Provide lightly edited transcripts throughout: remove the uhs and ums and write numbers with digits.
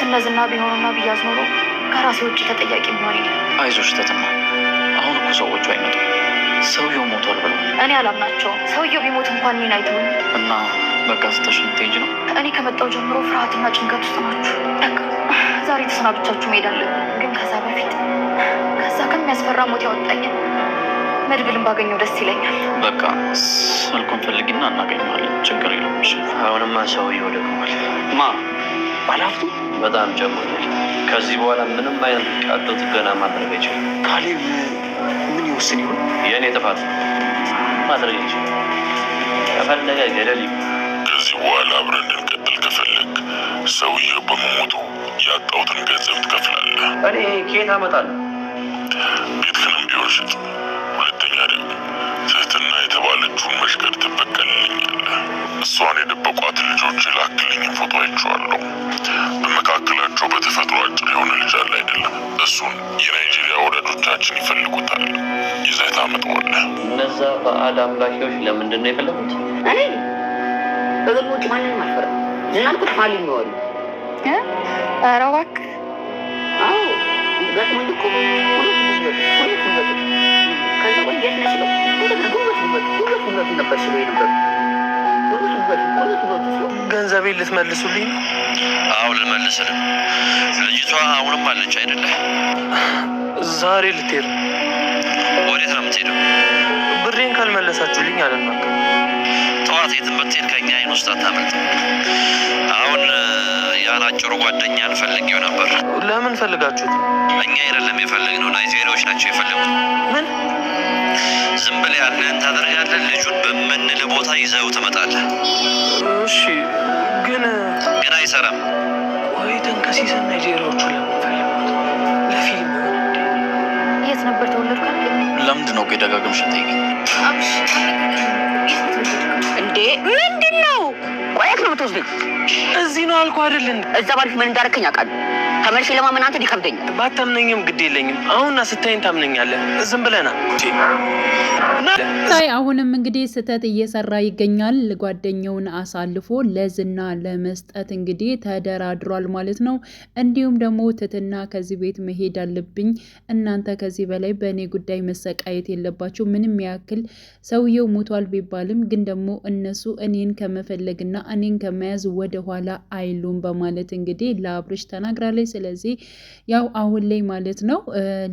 እውነት እነዝና ቢሆኑና ብያዝ ኖሮ ከራሴ ውጭ ተጠያቂ ቢሆን አይዞሽ ተተማ አሁን እኮ ሰዎቹ አይመጡም ሰውየው ሞቷል ብለው እኔ አላምናቸውም ሰውየው ቢሞት እንኳን እኔን አይተውኝ እና በቃ ስተሽን ትሄጂ ነው እኔ ከመጣው ጀምሮ ፍርሃትና ጭንቀት ውስጥ ናችሁ በቃ ዛሬ ተሰናብቻችሁ መሄድ አለብን ግን ከዛ በፊት ከዛ ከሚያስፈራ ሞት ያወጣኝን መድብልን ባገኘው ደስ ይለኛል በቃ ስልኩን ፈልጊና እናገኘዋለን ችግር የለም አሁንማ ሰውየው ደክሟል ባላፍቱ በጣም ጨምሯል ከዚህ በኋላ ምንም አይነት ቀዶ ጥገና ማድረግ አይችልም ካሌብ ምን ይወስን ይሆን የእኔ ጥፋት ማድረግ አይችልም ከፈለገ ገደል ከዚህ በኋላ አብረን እንቀጥል ከፈለግ ሰውየው በመሞቱ ያጣሁትን ገንዘብ ትከፍላለህ እኔ ከየት አመጣለሁ ቤትህንም ቢሆን ሽጥ ሁለተኛ ደግሞ ትህትና የተባለችውን መሽገር ትበቀልልኛለህ እሷን የደበቋት ልጆች ላክልኝን ፎቶ አይቼዋለሁ በመካከላቸው በተፈጥሮ አጭር የሆነ ልጅ አለ አይደለም እሱን የናይጄሪያ ወዳጆቻችን ይፈልጉታል ይዘህ ታመጣዋለህ እነዛ በአድ አምላኪዎች ለምንድን ነው የፈለጉት እኔ በግል ውጭ ማንንም አልፈራም ዝናልኩት ማል የሚዋሉ ኧረ እባክህ አዎ ገጥሞኝ እኮ ሁለት ጉልበት ከዛ ቆይ የት ነሽ ነው ጉልበት ነበር ስሎ ነበር ገንዘቤን ልትመልሱልኝ ነው? አዎ ልመልስልህ ልጅቷ አሁንም አለች አይደለ ዛሬ ልትሄድ ነው ወዴት ነው የምትሄደው ብሬን ካልመለሳችሁልኝ አልናገርም ጠዋት የትም ብትሄድ ከእኛ አይን ውስጥ አታመልጥ አሁን ያን አጭሩ ጓደኛን ፈልጌው ነበር ለምን ፈልጋችሁት እኛ አይደለም የፈለግነው ናይጄሪያዎች ናቸው የፈለጉት ምን ዝም ብለህ ያለህን ታደርጋለህ ልጁን በምንል ቦታ ይዘው ትመጣለህ እሺ ግን አይሰራም ወይ ተንከሲሰን ናይጄሪያዎቹ ለምን ፈልጉት ለፊልም የት ነበር ተወለድኩ ለምንድን ነው ደጋግምሽ የምትይኝ አብሽ እንዴ ምንድን ነው ቆየት ነው የምትወስደኝ እዚህ ነው አልኩ አይደል እዛ ባልሽ ምን እንዳረከኝ አውቃለሁ ተመልሼ ለማመን አንተ ይከብደኛል ባታምነኝም ግድ የለኝም አሁንና ስታይን ታምነኛለህ ዝም ብለና ታይ አሁንም እንግዲህ ስህተት እየሰራ ይገኛል ጓደኛውን አሳልፎ ለዝና ለመስጠት እንግዲህ ተደራድሯል ማለት ነው እንዲሁም ደግሞ ትትና ከዚህ ቤት መሄድ አለብኝ እናንተ ከዚህ በላይ በእኔ ጉዳይ መሰቃየት የለባችሁ ምንም ያክል ሰውየው ሞቷል ቢባልም ግን ደግሞ እነሱ እኔን ከመፈለግና እኔን ከመያዝ ወደ ኋላ አይሉም በማለት እንግዲህ ለአብርሽ ተናግራለች ስለዚህ ያው አሁን ላይ ማለት ነው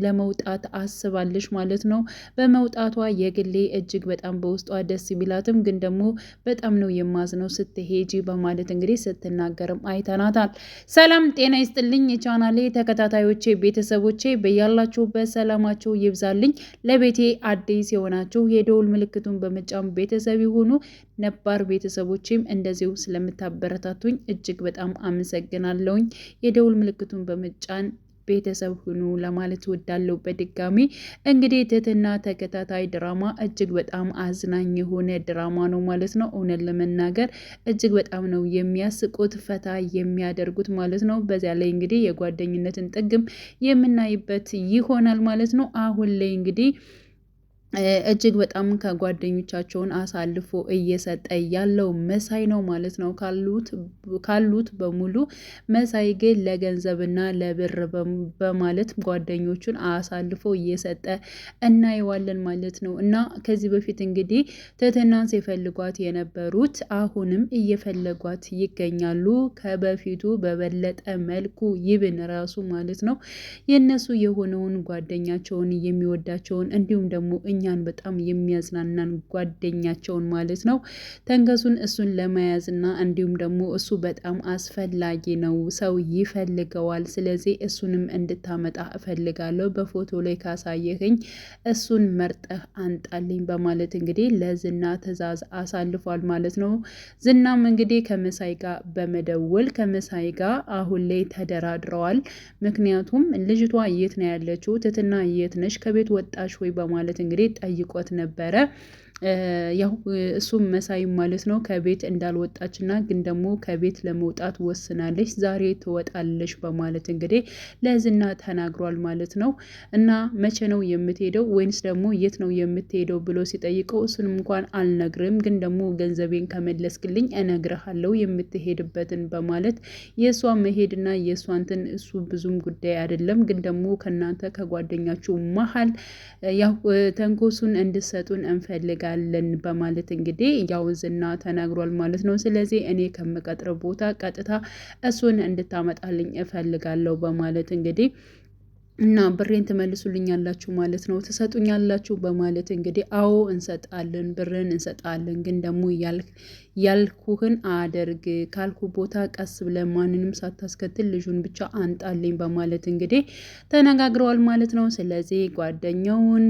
ለመውጣት አስባለች ማለት ነው በመውጣቷ የግሌ እጅግ በጣም በውስጧ ደስ ቢላትም ግን ደግሞ በጣም ነው የማዝነው ስትሄጂ በማለት እንግዲህ ስትናገርም አይተናታል ሰላም ጤና ይስጥልኝ የቻናሌ ተከታታዮቼ ቤተሰቦቼ በያላችሁበት ሰላማችሁ ይብዛልኝ ለቤቴ አዲስ የሆናችሁ የደውል ምልክቱን በመጫን ቤተሰብ ይሁኑ ነባር ቤተሰቦቼም እንደዚሁ ስለምታበረታቱኝ እጅግ በጣም አመሰግናለሁኝ የደውል ምልክቱን በመጫን ቤተሰብ ሁኑ ለማለት ወዳለው በድጋሚ እንግዲህ ትህትና ተከታታይ ድራማ እጅግ በጣም አዝናኝ የሆነ ድራማ ነው ማለት ነው እውነት ለመናገር እጅግ በጣም ነው የሚያስቁት ፈታ የሚያደርጉት ማለት ነው በዚያ ላይ እንግዲህ የጓደኝነትን ጥግም የምናይበት ይሆናል ማለት ነው አሁን ላይ እንግዲህ እጅግ በጣም ከጓደኞቻቸውን አሳልፎ እየሰጠ ያለው መሳይ ነው ማለት ነው ካሉት በሙሉ መሳይ ግን ለገንዘብና ለብር በማለት ጓደኞቹን አሳልፎ እየሰጠ እናየዋለን ማለት ነው እና ከዚህ በፊት እንግዲህ ትህትናን ሲፈልጓት የነበሩት አሁንም እየፈለጓት ይገኛሉ ከበፊቱ በበለጠ መልኩ ይብን ራሱ ማለት ነው የነሱ የሆነውን ጓደኛቸውን የሚወዳቸውን እንዲሁም ደግሞ እኛን በጣም የሚያዝናናን ጓደኛቸውን ማለት ነው ተንከሱን እሱን ለመያዝና እንዲሁም ደግሞ እሱ በጣም አስፈላጊ ነው ሰው ይፈልገዋል ስለዚህ እሱንም እንድታመጣ እፈልጋለሁ በፎቶ ላይ ካሳየኸኝ እሱን መርጠህ አንጣልኝ በማለት እንግዲህ ለዝና ትዕዛዝ አሳልፏል ማለት ነው ዝናም እንግዲህ ከመሳይ ጋር በመደወል ከመሳይ ጋር አሁን ላይ ተደራድረዋል ምክንያቱም ልጅቷ የት ነው ያለችው ትህትና የት ነሽ ከቤት ወጣሽ ወይ በማለት እንግዲህ ጠይቆት ነበረ ያው እሱም መሳይም ማለት ነው ከቤት እንዳልወጣችና ግን ደግሞ ከቤት ለመውጣት ወስናለች፣ ዛሬ ትወጣለች በማለት እንግዲህ ለዝና ተናግሯል ማለት ነው። እና መቼ ነው የምትሄደው ወይንስ ደግሞ የት ነው የምትሄደው ብሎ ሲጠይቀው እሱንም እንኳን አልነግርም፣ ግን ደግሞ ገንዘቤን ከመለስክልኝ እነግርሃለሁ የምትሄድበትን በማለት የእሷ መሄድና የእሷንትን እሱ ብዙም ጉዳይ አይደለም፣ ግን ደግሞ ከእናንተ ከጓደኛችሁ መሀል ያው ተንኮሱን እንድሰጡን እንፈልጋለን በማለት እንግዲህ ያው ዝና ተናግሯል ማለት ነው። ስለዚህ እኔ ከምቀጥረው ቦታ ቀጥታ እሱን እንድታመጣልኝ እፈልጋለሁ በማለት እንግዲህ እና ብሬን ትመልሱልኛላችሁ ማለት ነው፣ ትሰጡኛላችሁ በማለት እንግዲህ አዎ እንሰጣለን፣ ብርን እንሰጣለን፣ ግን ደግሞ ያልኩህን አደርግ፣ ካልኩ ቦታ ቀስ ብለ ማንንም ሳታስከትል ልጁን ብቻ አንጣልኝ በማለት እንግዲህ ተነጋግረዋል ማለት ነው። ስለዚህ ጓደኛውን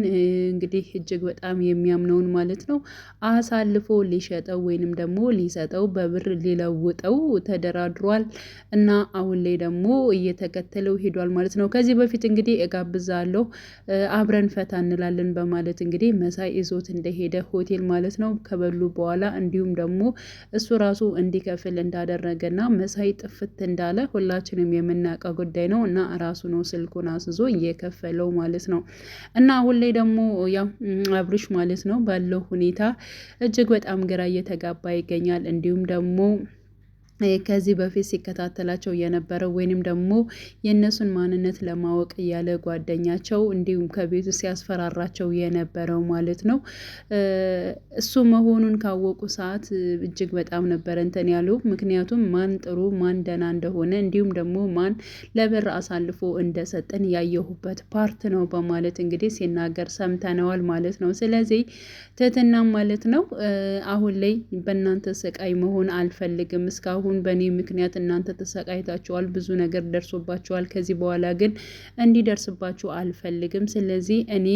እንግዲህ እጅግ በጣም የሚያምነውን ማለት ነው አሳልፎ ሊሸጠው ወይንም ደግሞ ሊሰጠው በብር ሊለውጠው ተደራድሯል እና አሁን ላይ ደግሞ እየተከተለው ሄዷል ማለት ነው። ከዚህ በፊት እንግዲህ እጋብዛለሁ አብረን ፈታ እንላለን በማለት እንግዲህ መሳይ ይዞት እንደሄደ ሆቴል ማለት ነው ከበሉ በኋላ እንዲሁም ደግሞ እሱ ራሱ እንዲከፍል እንዳደረገና መሳይ ጥፍት እንዳለ ሁላችንም የምናውቀው ጉዳይ ነው እና ራሱ ነው ስልኩን አስዞ እየከፈለው ማለት ነው። እና አሁን ላይ ደግሞ ያው አብርሽ ማለት ነው ባለው ሁኔታ እጅግ በጣም ግራ እየተጋባ ይገኛል። እንዲሁም ደግሞ ከዚህ በፊት ሲከታተላቸው የነበረው ወይንም ደግሞ የእነሱን ማንነት ለማወቅ እያለ ጓደኛቸው እንዲሁም ከቤቱ ሲያስፈራራቸው የነበረው ማለት ነው እሱ መሆኑን ካወቁ ሰዓት እጅግ በጣም ነበር እንትን ያሉ። ምክንያቱም ማን ጥሩ ማን ደህና እንደሆነ እንዲሁም ደግሞ ማን ለብር አሳልፎ እንደሰጠን ያየሁበት ፓርት ነው በማለት እንግዲህ ሲናገር ሰምተነዋል ማለት ነው። ስለዚህ ትህትናም ማለት ነው አሁን ላይ በእናንተ ስቃይ መሆን አልፈልግም፣ እስካሁን በእኔ ምክንያት እናንተ ተሰቃይታችኋል፣ ብዙ ነገር ደርሶባችኋል፣ ከዚህ በኋላ ግን እንዲደርስባችሁ አልፈልግም። ስለዚህ እኔ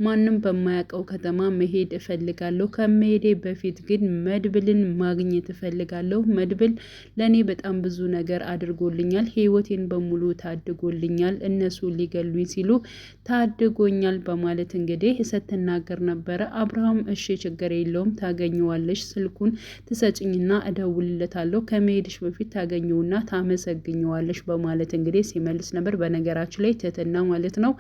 ማንም በማያውቀው ከተማ መሄድ እፈልጋለሁ። ከመሄዴ በፊት ግን መድብልን ማግኘት እፈልጋለሁ። መድብል ለእኔ በጣም ብዙ ነገር አድርጎልኛል፣ ህይወቴን በሙሉ ታድጎልኛል፣ እነሱ ሊገሉኝ ሲሉ ታድጎኛል በማለት እንግዲህ ስትናገር ነበረ። አብርሃም እሺ ችግር የለውም ታገኘዋለሽ፣ ስልኩን ትሰጭኝና እደውልለታለሁ፣ ከመሄድሽ በፊት ታገኘውና ታመሰግኘዋለሽ በማለት እንግዲህ ሲመልስ ነበር። በነገራችን ላይ ትህትና ማለት ነው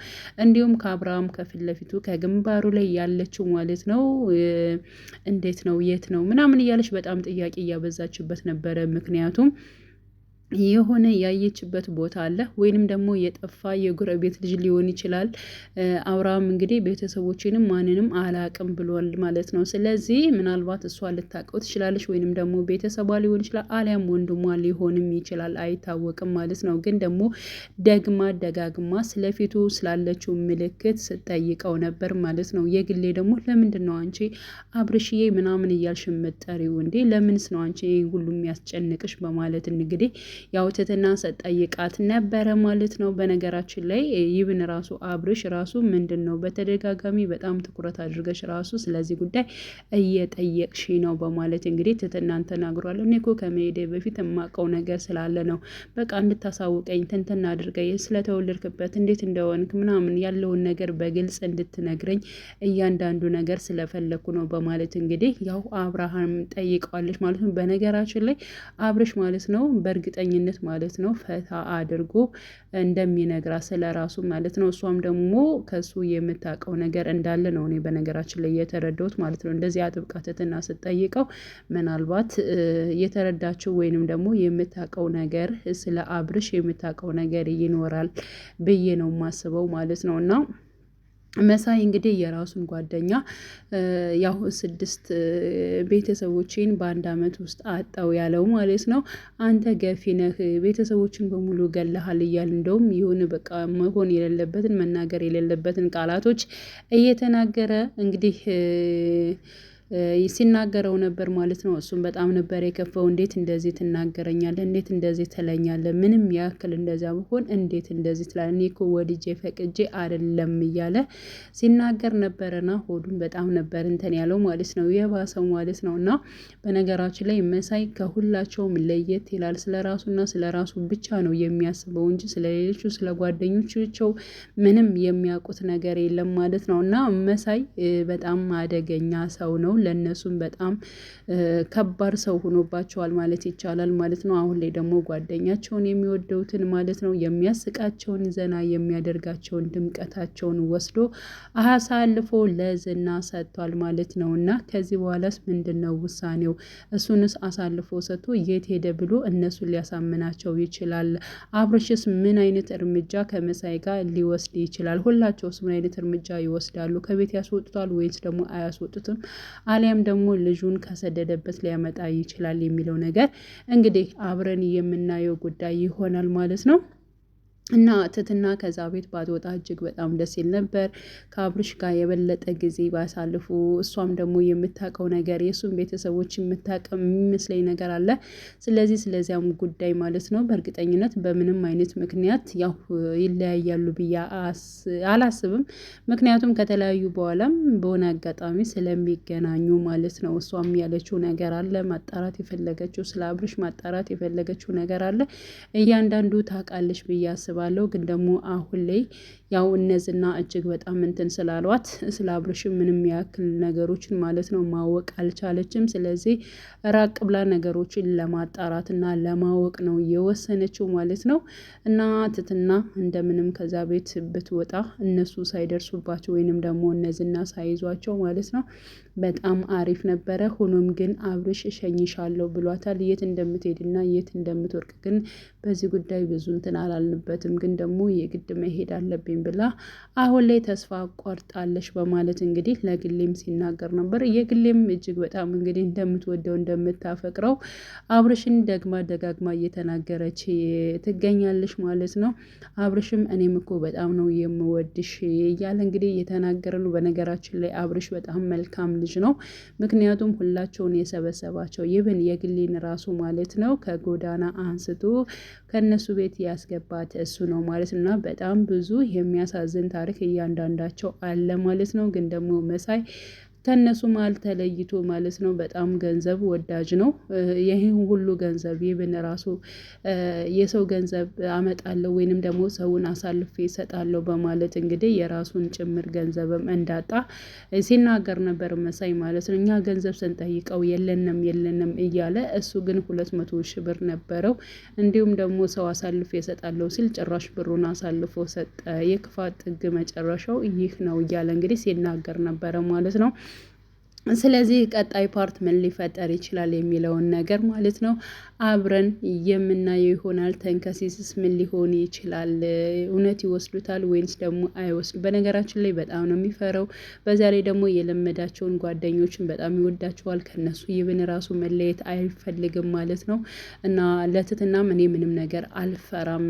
እንዲሁም ከአብርሃም ከፊት ለፊቱ ከግንባሩ ላይ ያለችው ማለት ነው እንዴት ነው የት ነው ምናምን እያለች በጣም ጥያቄ እያበዛችበት ነበረ። ምክንያቱም የሆነ ያየችበት ቦታ አለ ወይንም ደግሞ የጠፋ የጎረቤት ልጅ ሊሆን ይችላል። አብርሃም እንግዲህ ቤተሰቦችንም ማንንም አላቅም ብሏል ማለት ነው። ስለዚህ ምናልባት እሷ ልታውቀው ትችላለች ወይንም ደግሞ ቤተሰቧ ሊሆን ይችላል፣ አሊያም ወንድሟ ሊሆንም ይችላል፣ አይታወቅም ማለት ነው። ግን ደግሞ ደግማ ደጋግማ ስለፊቱ ስላለችው ምልክት ስጠይቀው ነበር ማለት ነው። የግሌ ደግሞ ለምንድን ነው አንቺ አብርሽዬ ምናምን እያልሽ የምትጠሪው እንዴ? ለምንስ ነው አንቺ ሁሉም ያስጨንቅሽ? በማለት እንግዲህ ያው ትህትና ስጠይቃት ነበረ ማለት ነው። በነገራችን ላይ ይብን ራሱ አብርሽ ራሱ ምንድን ነው በተደጋጋሚ በጣም ትኩረት አድርገሽ ራሱ ስለዚህ ጉዳይ እየጠየቅሽ ነው በማለት እንግዲህ ትህትናን ተናግሯል። እኔ እኮ ከመሄዴ በፊት የማውቀው ነገር ስላለ ነው፣ በቃ እንድታሳውቀኝ ትንትና አድርገኝ፣ ስለተወለድክበት እንዴት እንደሆንክ ምናምን ያለውን ነገር በግልጽ እንድትነግረኝ እያንዳንዱ ነገር ስለፈለግኩ ነው በማለት እንግዲህ ያው አብርሃም ጠይቀዋለች ማለት ነው። በነገራችን ላይ አብርሽ ማለት ነው በእርግጠኝነት ማለት ነው ፈታ አድርጎ እንደሚነግራት ስለ ራሱ ማለት ነው። እሷም ደግሞ ከሱ የምታውቀው ነገር እንዳለ ነው እኔ በነገራችን ላይ የተረዳሁት ማለት ነው። እንደዚህ አጥብቃ ትህትና ስትጠይቀው ምናልባት የተረዳችው ወይንም ደግሞ የምታውቀው ነገር ስለ አብርሽ የምታውቀው ነገር ይኖራል ብዬ ነው የማስበው ማለት ነው። እና መሳይ እንግዲህ የራሱን ጓደኛ ያው 6 ቤተሰቦችን በአንድ አመት ውስጥ አጣው ያለው ማለት ነው። አንተ ገፊ ነህ፣ ቤተሰቦችን በሙሉ ገለሃል እያል እንደውም ይሁን በቃ መሆን የሌለበትን መናገር የሌለበትን ቃላቶች እየተናገረ እንግዲህ ሲናገረው ነበር ማለት ነው። እሱም በጣም ነበር የከፈው። እንዴት እንደዚህ ትናገረኛለህ? እንዴት እንደዚህ ትለኛለህ? ምንም ያክል እንደዚያ ብሆን እንዴት እንደዚህ ትላለህ? እኔ እኮ ወድጄ ፈቅጄ አይደለም እያለ ሲናገር ነበረና ሆዱን በጣም ነበር እንትን ያለው ማለት ነው፣ የባሰው ማለት ነው። እና በነገራችን ላይ መሳይ ከሁላቸውም ለየት ይላል። ስለ ራሱና ስለ ራሱ ብቻ ነው የሚያስበው እንጂ ስለሌሎቹ ስለ ጓደኞቻቸው ምንም የሚያውቁት ነገር የለም ማለት ነው። እና መሳይ በጣም አደገኛ ሰው ነው። ለእነሱም በጣም ከባድ ሰው ሆኖባቸዋል ማለት ይቻላል ማለት ነው። አሁን ላይ ደግሞ ጓደኛቸውን የሚወደውትን ማለት ነው የሚያስቃቸውን ዘና የሚያደርጋቸውን ድምቀታቸውን ወስዶ አሳልፎ ለዝና ሰጥቷል ማለት ነው። እና ከዚህ በኋላስ ምንድን ነው ውሳኔው? እሱንስ አሳልፎ ሰጥቶ የት ሄደ ብሎ እነሱን ሊያሳምናቸው ይችላል? አብርሽስ ምን አይነት እርምጃ ከመሳይ ጋር ሊወስድ ይችላል? ሁላቸውስ ምን አይነት እርምጃ ይወስዳሉ? ከቤት ያስወጡታል ወይስ ደግሞ አያስወጡትም? አሊያም ደግሞ ልጁን ከሰደደበት ሊያመጣ ይችላል የሚለው ነገር እንግዲህ አብረን የምናየው ጉዳይ ይሆናል ማለት ነው። እና ትትና ከዛ ቤት ባትወጣ እጅግ በጣም ደስ ይል ነበር። ከአብርሽ ጋር የበለጠ ጊዜ ባሳልፉ፣ እሷም ደግሞ የምታውቀው ነገር የእሱን ቤተሰቦች የምታውቀው የሚመስለኝ ነገር አለ። ስለዚያም ጉዳይ ማለት ነው በእርግጠኝነት በምንም አይነት ምክንያት ያው ይለያያሉ ብዬ አላስብም። ምክንያቱም ከተለያዩ በኋላም በሆነ አጋጣሚ ስለሚገናኙ ማለት ነው። እሷም ያለችው ነገር አለ፣ ማጣራት የፈለገችው ስለ አብርሽ ማጣራት የፈለገችው ነገር አለ። እያንዳንዱ ታውቃለች ብዬ አስባለሁ። ግን ደግሞ አሁን ላይ ያው እነዚህና እጅግ በጣም እንትን ስላሏት ስለ አብርሽም ምንም ያክል ነገሮችን ማለት ነው ማወቅ አልቻለችም። ስለዚህ ራቅ ብላ ነገሮችን ለማጣራት እና ለማወቅ ነው የወሰነችው ማለት ነው። እና ትትና እንደምንም ከዛ ቤት ብትወጣ እነሱ ሳይደርሱባቸው ወይንም ደግሞ እነዚህና ሳይዟቸው ማለት ነው በጣም አሪፍ ነበረ። ሆኖም ግን አብርሽ እሸኝሻለሁ ብሏታል። የት እንደምትሄድና የት እንደምትወርቅ ግን በዚህ ጉዳይ ብዙ እንትን አላልንበትም። ግን ደግሞ የግድ መሄድ አለብኝ ብላ አሁን ላይ ተስፋ ቆርጣለች በማለት እንግዲህ ለግሌም ሲናገር ነበር። የግሌም እጅግ በጣም እንግዲህ እንደምትወደው እንደምታፈቅረው አብርሽን ደጋግማ እየተናገረች ትገኛለች ማለት ነው። አብርሽም እኔም እኮ በጣም ነው የምወድሽ እያለ እንግዲህ እየተናገረ ነው። በነገራችን ላይ አብርሽ በጣም መልካም ልጅ ነው። ምክንያቱም ሁላቸውን የሰበሰባቸው ይብን የግሌን ራሱ ማለት ነው ከጎዳና አንስቶ ከነሱ ቤት ያስገባት እሱ ነው ማለት እና በጣም ብዙ የሚያሳዝን ታሪክ እያንዳንዳቸው አለ ማለት ነው። ግን ደግሞ መሳይ ከነሱ መሀል ተለይቶ ማለት ነው በጣም ገንዘብ ወዳጅ ነው። ይህን ሁሉ ገንዘብ ይብን ራሱ የሰው ገንዘብ አመጣለሁ ወይንም ደግሞ ሰውን አሳልፌ እሰጣለሁ በማለት እንግዲህ የራሱን ጭምር ገንዘብም እንዳጣ ሲናገር ነበር መሳይ ማለት ነው። እኛ ገንዘብ ስንጠይቀው የለንም እያለ እሱ ግን 200 ሺህ ብር ነበረው። እንዲሁም ደግሞ ሰው አሳልፌ እሰጣለሁ ሲል ጭራሽ ብሩን አሳልፎ ሰጠ። የክፋት ጥግ መጨረሻው ይህ ነው እያለ እንግዲህ ሲናገር ነበረ ማለት ነው። ስለዚህ ቀጣይ ፓርት ምን ሊፈጠር ይችላል የሚለውን ነገር ማለት ነው አብረን የምናየው ይሆናል። ተንከሲስስ ምን ሊሆን ይችላል? እውነት ይወስዱታል ወይንስ ደግሞ አይወስዱ? በነገራችን ላይ በጣም ነው የሚፈራው። በዛ ላይ ደግሞ የለመዳቸውን ጓደኞችን በጣም ይወዳቸዋል። ከነሱ ይብን ራሱ መለየት አይፈልግም ማለት ነው። እና ለትትናም እኔ ምንም ነገር አልፈራም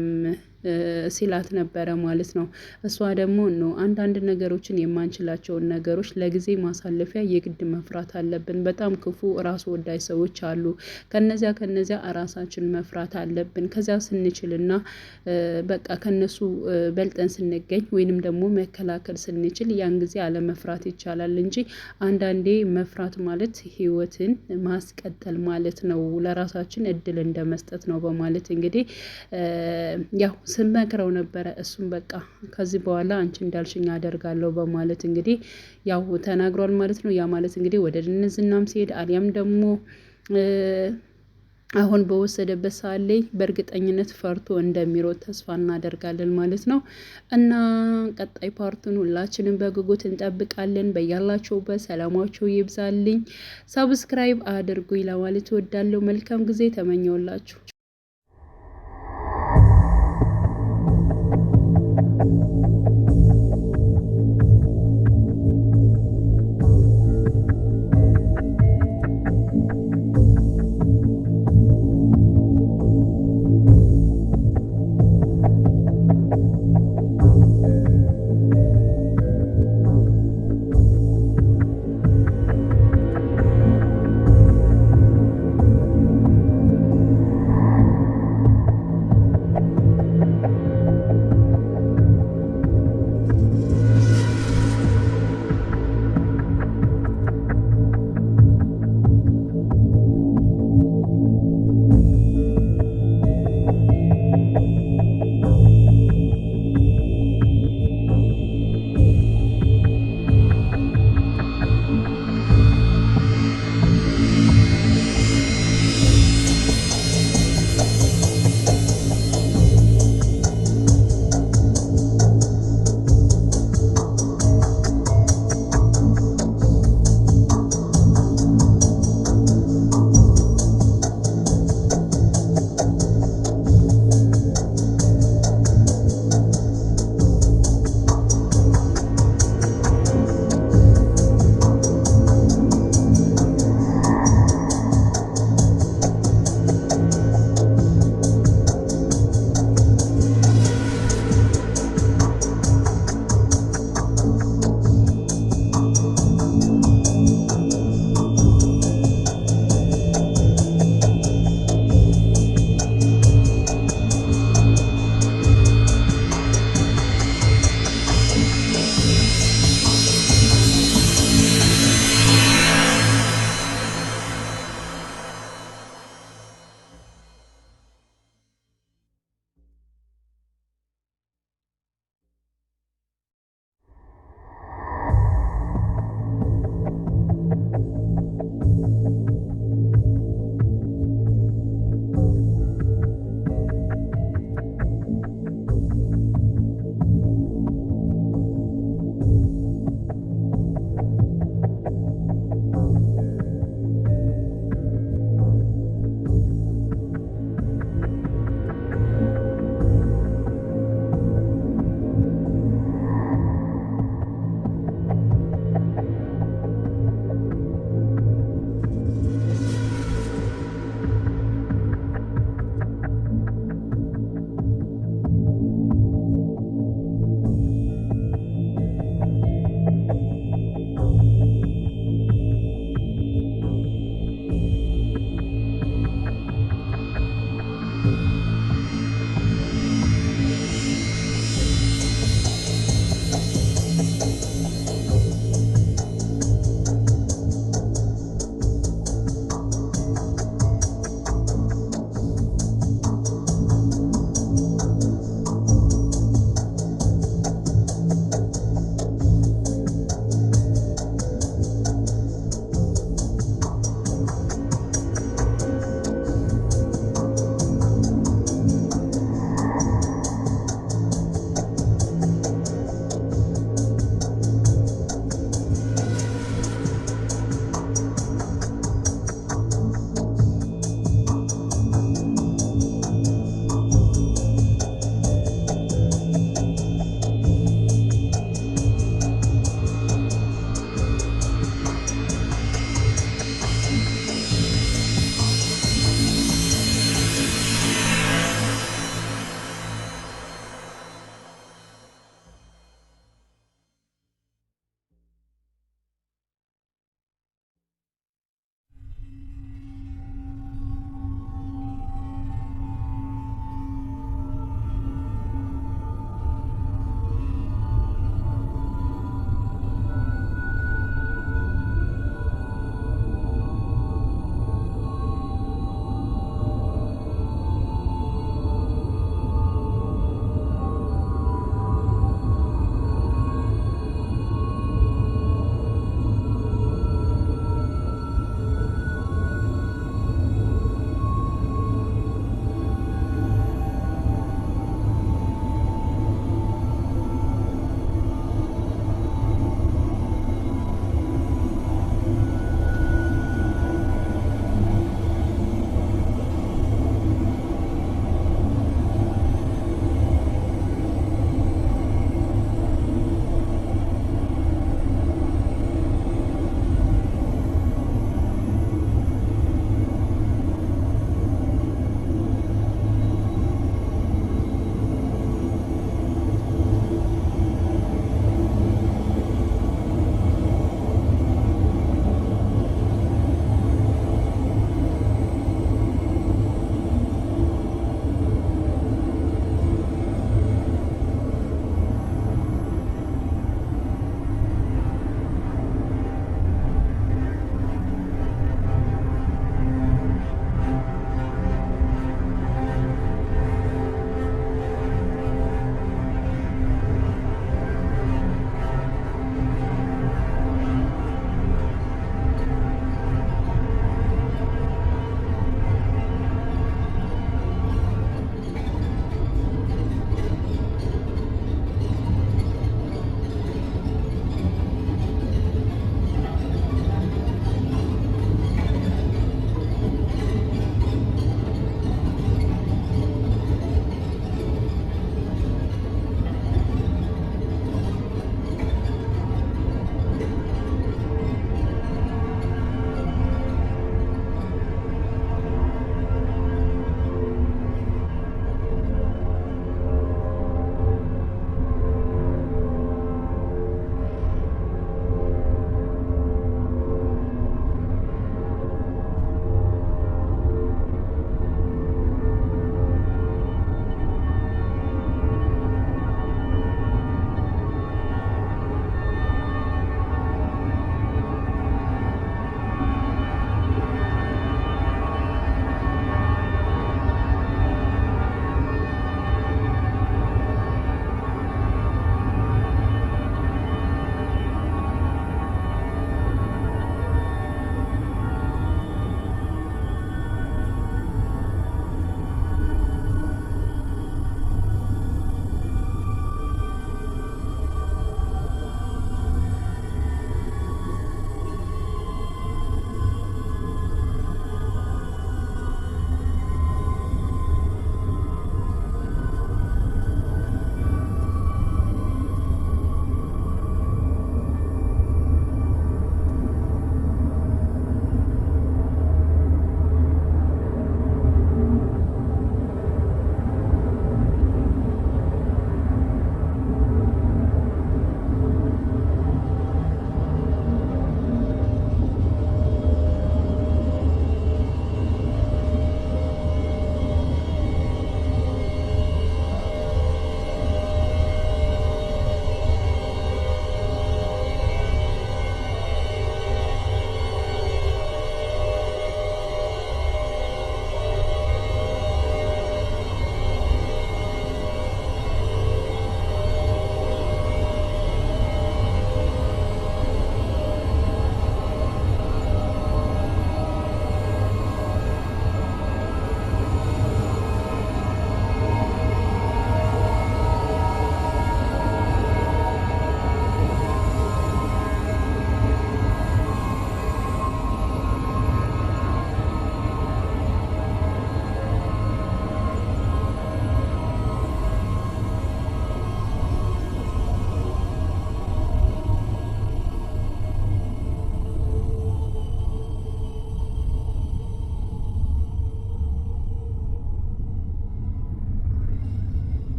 ሲላት ነበረ ማለት ነው። እሷ ደግሞ ነው አንዳንድ ነገሮችን የማንችላቸውን ነገሮች ለጊዜ ማሳለፊያ የግድ መፍራት አለብን። በጣም ክፉ ራስ ወዳጅ ሰዎች አሉ። ከነዚያ ራሳችን መፍራት አለብን። ከዚያ ስንችልና በቃ ከነሱ በልጠን ስንገኝ ወይንም ደግሞ መከላከል ስንችል ያን ጊዜ አለመፍራት ይቻላል እንጂ አንዳንዴ መፍራት ማለት ህይወትን ማስቀጠል ማለት ነው። ለራሳችን እድል እንደመስጠት ነው በማለት እንግዲህ ያው ስመክረው ነበረ። እሱም በቃ ከዚህ በኋላ አንቺ እንዳልሽኝ አደርጋለሁ በማለት እንግዲህ ያው ተናግሯል ማለት ነው። ያ ማለት እንግዲህ ወደ ዝናም ሲሄድ አሊያም ደግሞ አሁን በወሰደበት ሰዓት ላይ በእርግጠኝነት ፈርቶ እንደሚሮጥ ተስፋ እናደርጋለን ማለት ነው። እና ቀጣይ ፓርቱን ሁላችንም በጉጉት እንጠብቃለን። በያላችሁበት ሰላማችሁ ይብዛልኝ። ሰብስክራይብ አድርጉኝ ለማለት እወዳለሁ። መልካም ጊዜ ተመኘውላችሁ።